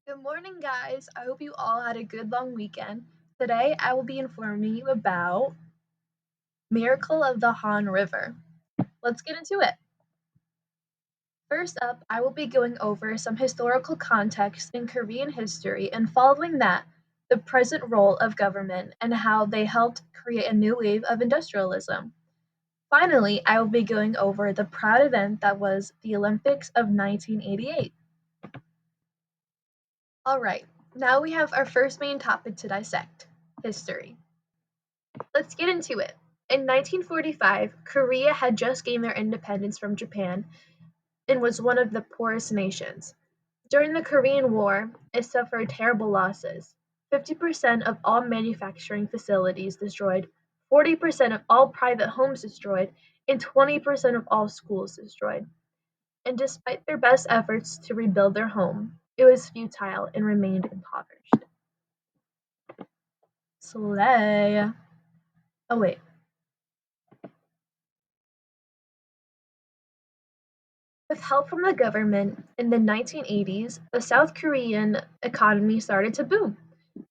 Good morning, guys. I hope you all had a good long weekend. Today, I will be informing you about Miracle of the Han River. Let's get into it. First up, I will be going over some historical context in Korean history and following that, the present role of government and how they helped create a new wave of industrialism. Finally, I will be going over the proud event that was the Olympics of 1988. Alright, now we have our first main topic to dissect history. Let's get into it. In 1945, Korea had just gained their independence from Japan and was one of the poorest nations. During the Korean War, it suffered terrible losses. 50% of all manufacturing facilities destroyed, 40% of all private homes destroyed, and 20% of all schools destroyed. And despite their best efforts to rebuild their home, it was futile and remained impoverished. Slay. Oh, wait. With help from the government, in the 1980s, the South Korean economy started to boom.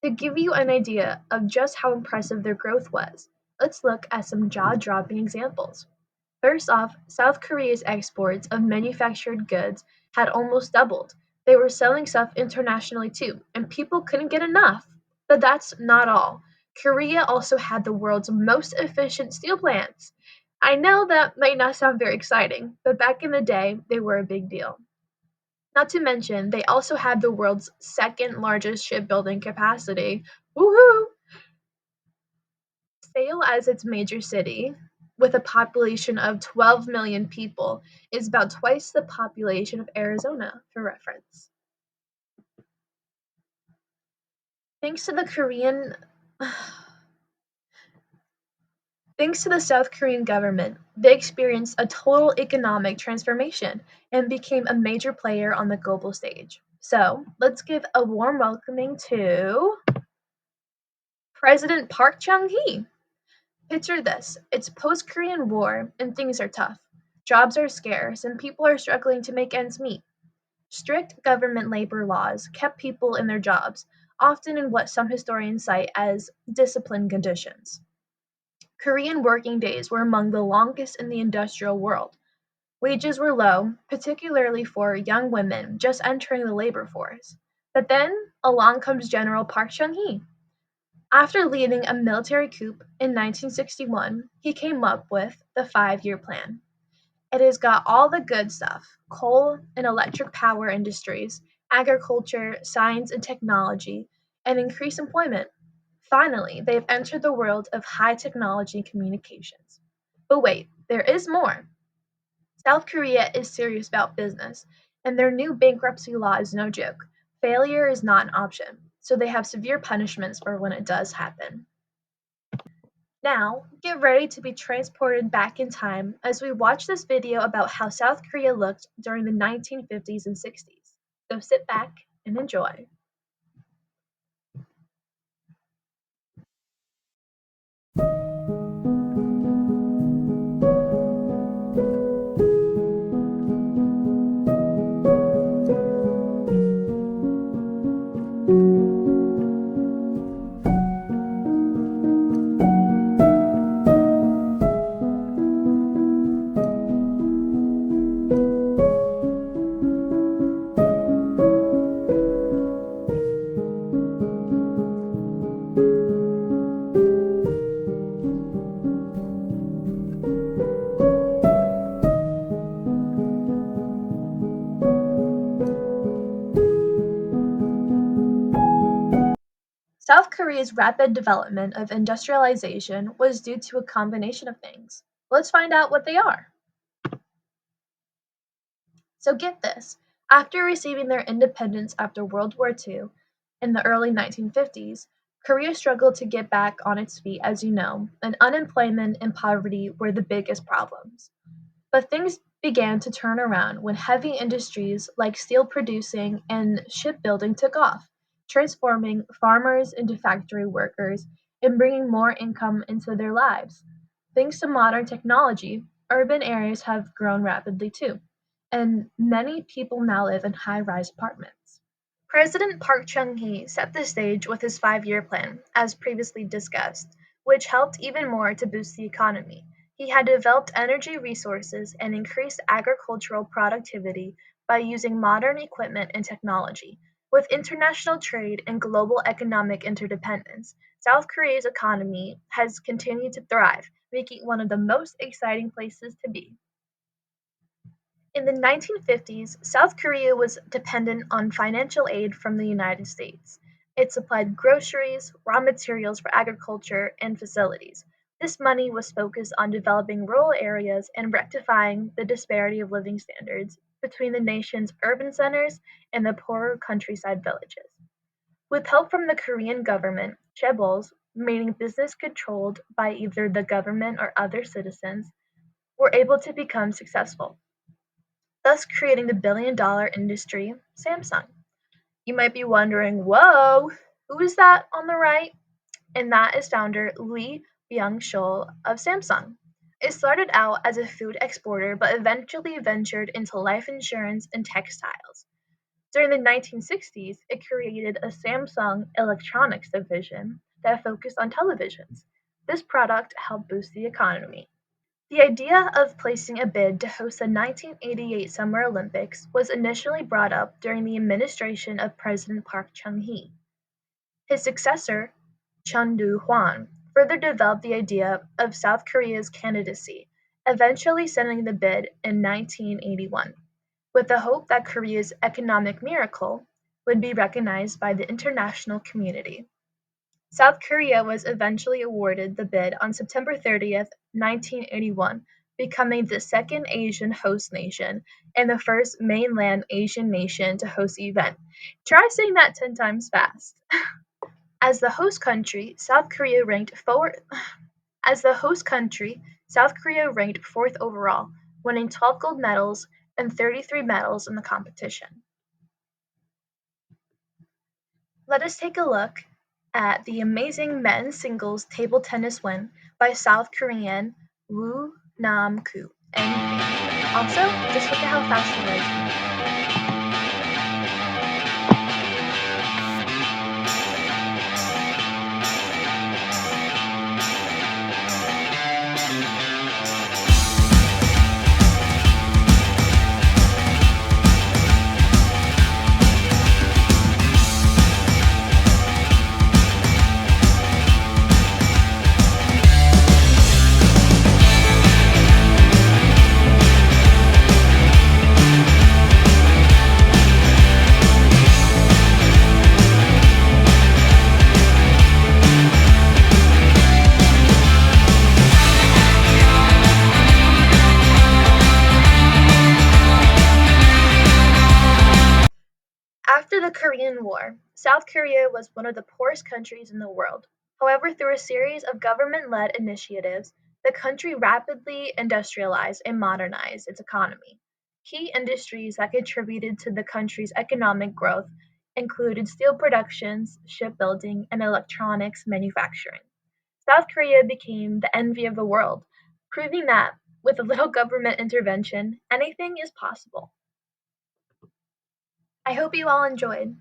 To give you an idea of just how impressive their growth was, let's look at some jaw-dropping examples. First off, South Korea's exports of manufactured goods had almost doubled. They were selling stuff internationally too, and people couldn't get enough. But that's not all. Korea also had the world's most efficient steel plants. I know that might not sound very exciting, but back in the day, they were a big deal. Not to mention, they also had the world's second largest shipbuilding capacity. Woohoo! Seoul as its major city, with a population of 12 million people, is about twice the population of Arizona, for reference. Thanks to the Korean Thanks to the South Korean government, they experienced a total economic transformation and became a major player on the global stage. So, let's give a warm welcoming to President Park Chung-hee. Picture this, it's post-Korean War and things are tough. Jobs are scarce and people are struggling to make ends meet. Strict government labor laws kept people in their jobs, often in what some historians cite as disciplined conditions. Korean working days were among the longest in the industrial world. Wages were low, particularly for young women just entering the labor force. But then along comes General Park Chung-hee. After leading a military coup in 1961, he came up with the 5-year plan. It has got all the good stuff: coal and electric power industries, agriculture, science and technology, and increased employment. Finally, they have entered the world of high technology communications. But wait, there is more. South Korea is serious about business, and their new bankruptcy law is no joke. Failure is not an option, so they have severe punishments for when it does happen. Now, get ready to be transported back in time as we watch this video about how South Korea looked during the 1950s and 60s. So sit back and enjoy. South Korea's rapid development of industrialization was due to a combination of things. Let's find out what they are. So get this, after receiving their independence after World War II in the early 1950s, Korea struggled to get back on its feet, as you know, and unemployment and poverty were the biggest problems. But things began to turn around when heavy industries like steel producing and shipbuilding took off, transforming farmers into factory workers and bringing more income into their lives. Thanks to modern technology, urban areas have grown rapidly too, and many people now live in high rise apartments. President Park Chung-hee set the stage with his five-year plan, as previously discussed, which helped even more to boost the economy. He had developed energy resources and increased agricultural productivity by using modern equipment and technology. With international trade and global economic interdependence, South Korea's economy has continued to thrive, making it one of the most exciting places to be. In the 1950s, South Korea was dependent on financial aid from the United States. It supplied groceries, raw materials for agriculture, and facilities. This money was focused on developing rural areas and rectifying the disparity of living standards between the nation's urban centers and the poorer countryside villages. With help from the Korean government, chaebols, meaning business controlled by either the government or other citizens, were able to become successful, thus creating the billion-dollar industry, Samsung. You might be wondering, whoa, who is that on the right? And that is founder Lee Byung-chul of Samsung. It started out as a food exporter but eventually ventured into life insurance and textiles. During the 1960s, it created a Samsung Electronics division that focused on televisions. This product helped boost the economy. The idea of placing a bid to host the 1988 Summer Olympics was initially brought up during the administration of President Park Chung-hee. His successor, Chun Doo-hwan, further developed the idea of South Korea's candidacy, eventually sending the bid in 1981, with the hope that Korea's economic miracle would be recognized by the international community. South Korea was eventually awarded the bid on September 30th, 1981, becoming the second Asian host nation and the first mainland Asian nation to host the event. Try saying that 10 times fast. As the host country, South Korea ranked fourth. As the host country, South Korea ranked fourth overall, winning 12 gold medals and 33 medals in the competition. Let us take a look at the amazing men's singles table tennis win by South Korean Woo Nam-koo and also just look at how fast he was. After the Korean War, South Korea was one of the poorest countries in the world. However, through a series of government-led initiatives, the country rapidly industrialized and modernized its economy. Key industries that contributed to the country's economic growth included steel productions, shipbuilding, and electronics manufacturing. South Korea became the envy of the world, proving that, with a little government intervention, anything is possible. I hope you all enjoyed.